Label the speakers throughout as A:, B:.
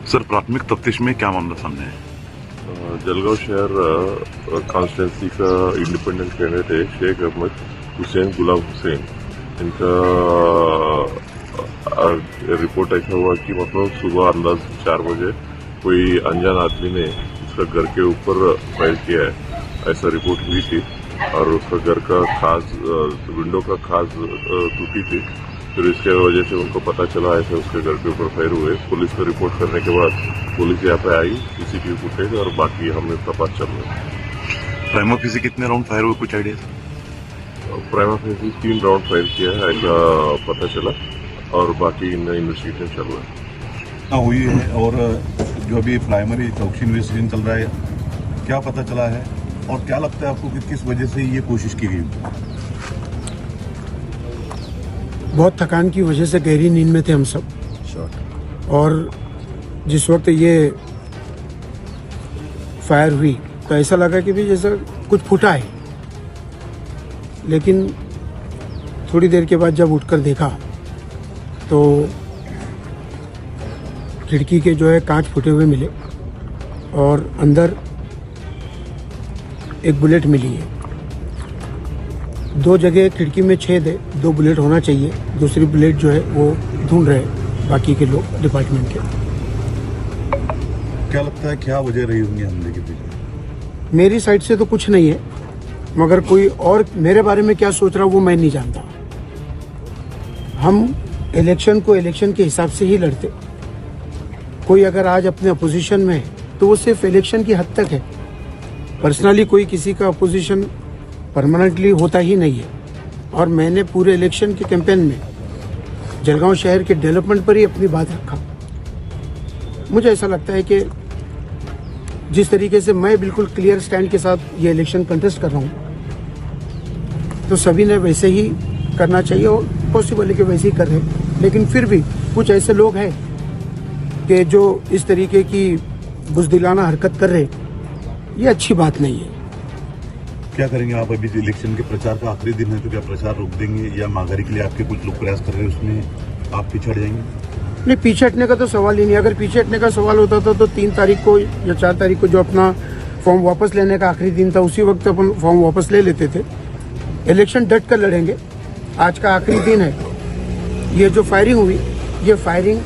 A: Sir, प्राथमिक तफ्तीश में क्या मामला सामने है?
B: जलगांव शहर कॉन्स्टिट्यूंसी का इंडिपेंडेंट कैंडिडेट है शेख अहमद हुसैन गुलाम हुसैन। इनका रिपोर्ट ऐसा हुआ कि मतलब सुबह अंदाज 4 बजे कोई अनजान आदमी ने उसका घर के ऊपर फायर किया है, ऐसा रिपोर्ट हुई थी। और उसका घर का खास विंडो का खास टूटी थी। फिर इसके वजह से उनको पता चला ऐसे उसके घर के ऊपर फायर हुए। पुलिस को रिपोर्ट करने के बाद पुलिस यहाँ पे आई, सीसीटीवी फुटेज और बाकी हमें तपास चल रहा है।
A: प्राइमा फेसी कितने राउंड फायर हुए, कुछ idea?
B: Prima facie 3 round fire किया है ऐसा पता चला और बाकी इन्वेस्टिगेशन चल रहा है।
C: हुई है। और जो अभी प्राइमरी चौकसी इन्वेस्टिगेशन चल रहा है, क्या पता चला है और क्या लगता है आपको कि किस वजह से ये कोशिश की गई?
D: बहुत थकान की वजह से गहरी नींद में थे हम सब, और जिस वक्त ये फायर हुई तो ऐसा लगा कि भी जैसा कुछ फूटा है। लेकिन थोड़ी देर के बाद जब उठकर देखा तो खिड़की के जो है कांच फूटे हुए मिले और अंदर एक बुलेट मिली है। 2 जगह खिड़की में छेद है, 2 बुलेट होना चाहिए। दूसरी बुलेट जो है वो ढूंढ रहे बाकी के लोग डिपार्टमेंट के।
C: क्या लगता है क्या वजह रही होंगी हमले के पीछे?
D: मेरी साइड से तो कुछ नहीं है, मगर कोई और मेरे बारे में क्या सोच रहा वो मैं नहीं जानता। हम इलेक्शन को इलेक्शन के हिसाब से ही लड़ते। कोई अगर आज अपने अपोजिशन में है तो वो सिर्फ इलेक्शन की हद तक है। पर्सनली कोई किसी का अपोजिशन परमानेंटली होता ही नहीं है। और मैंने पूरे इलेक्शन के कैंपेन में जलगांव शहर के डेवलपमेंट पर ही अपनी बात रखा। मुझे ऐसा लगता है कि जिस तरीके से मैं बिल्कुल क्लियर स्टैंड के साथ ये इलेक्शन कंटेस्ट कर रहा हूँ तो सभी ने वैसे ही करना चाहिए, और पॉसिबल है कि वैसे ही कर रहे हैं। लेकिन फिर भी कुछ ऐसे लोग हैं कि जो इस तरीके की बुज़दिलाना हरकत कर रहे, ये अच्छी बात नहीं है।
C: क्या करेंगे आप? अभी इलेक्शन के प्रचार का आखिरी दिन है तो क्या प्रचार रोक देंगे या माघारी के लिए आपके कुछ लोग प्रयास कर रहे हैं उसमें आप पीछे हट जाएंगे?
D: नहीं, पीछे हटने का तो सवाल ही नहीं। अगर पीछे हटने का सवाल होता था तो 3 तारीख को या 4 तारीख को जो अपना फॉर्म वापस लेने का आखिरी दिन था उसी वक्त अपन फॉर्म वापस ले लेते थे। इलेक्शन डट कर लड़ेंगे, आज का आखिरी दिन है। ये जो फायरिंग हुई, ये फायरिंग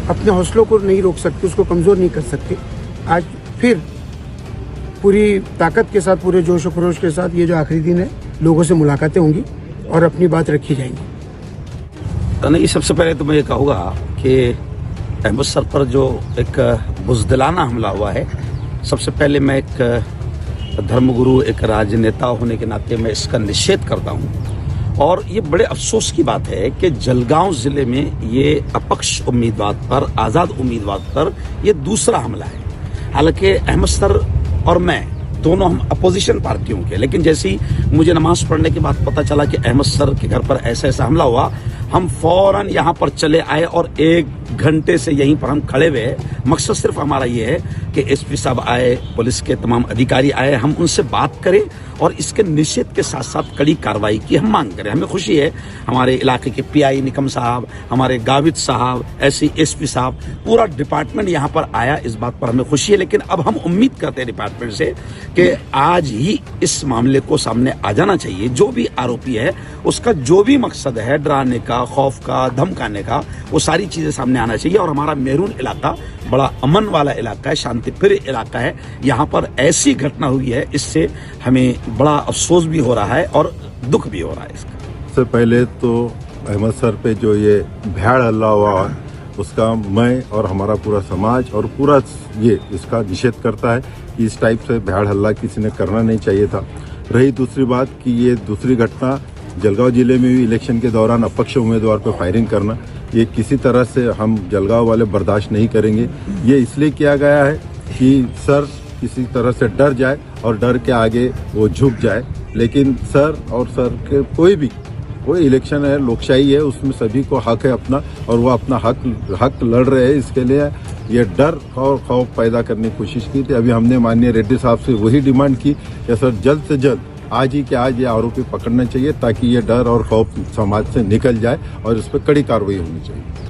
D: अपने हौसलों को नहीं रोक सकती, उसको कमज़ोर नहीं कर सकती। आज फिर पूरी ताकत के साथ, पूरे जोश और खरोश के साथ ये जो आखिरी दिन है, लोगों से मुलाकातें होंगी और अपनी बात रखी जाएंगी।
E: नहीं, सबसे पहले तो मैं ये कहूँगा कि अहमद सर पर जो एक बुज़दिलाना हमला हुआ है, सबसे पहले मैं एक धर्मगुरु, एक राजनेता होने के नाते मैं इसका निषेध करता हूँ। और ये बड़े अफसोस की बात है कि जलगांव जिले में ये अपक्ष उम्मीदवार पर, आज़ाद उम्मीदवार पर ये दूसरा हमला है। हालांकि अहमद सर और मैं दोनों हम अपोजिशन पार्टियों के, लेकिन जैसे ही मुझे नमाज पढ़ने के बाद पता चला कि अहमद सर के घर पर ऐसा हमला हुआ, हम फौरन यहाँ पर चले आए और 1 घंटे से यहीं पर हम खड़े हुए। मकसद सिर्फ हमारा ये है कि एसपी साहब आए, पुलिस के तमाम अधिकारी आए, हम उनसे बात करें और इसके निषेध के साथ साथ कड़ी कार्रवाई की हम मांग करें। हमें खुशी है हमारे इलाके के पीआई निकम साहब, हमारे गाविद साहब, ऐसी एसपी साहब, पूरा डिपार्टमेंट यहाँ पर आया, इस बात पर हमें खुशी है। लेकिन अब हम उम्मीद करते हैं डिपार्टमेंट से कि आज ही इस मामले को सामने आ जाना चाहिए। जो भी आरोपी है उसका जो भी मकसद है, डराने का, खौफ का, धमकाने का, वो सारी चीजें सामने आना चाहिए। और हमारा मेहरून इलाका बड़ा अमन वाला इलाका है, शांतिप्रिय इलाका है। यहाँ पर ऐसी घटना हुई है, इससे हमें बड़ा अफसोस भी हो रहा है और दुख भी हो रहा है इसका।
F: सबसे पहले तो अहमद सर पे जो ये भीड़ हल्ला हुआ उसका मैं और हमारा पूरा समाज और पूरा ये इसका निषेध करता है कि इस टाइप से भीड़ हल्ला किसी ने करना नहीं चाहिए था। रही दूसरी बात कि ये दूसरी घटना जलगांव जिले में भी इलेक्शन के दौरान अपक्ष उम्मीदवार पर फायरिंग करना, ये किसी तरह से हम जलगांव वाले बर्दाश्त नहीं करेंगे। ये इसलिए किया गया है कि सर किसी तरह से डर जाए और डर के आगे वो झुक जाए। लेकिन सर और सर के कोई इलेक्शन है, लोकशाही है, उसमें सभी को हक है अपना, और वो अपना हक लड़ रहे हैं। इसके लिए ये डर और खौफ पैदा करने की कोशिश की थी। अभी हमने माननीय रेड्डी साहब से वही डिमांड की कि सर जल्द से जल्द आज ही के आज ये आरोपी पकड़ना चाहिए ताकि ये डर और खौफ समाज से निकल जाए और इस पर कड़ी कार्रवाई होनी चाहिए।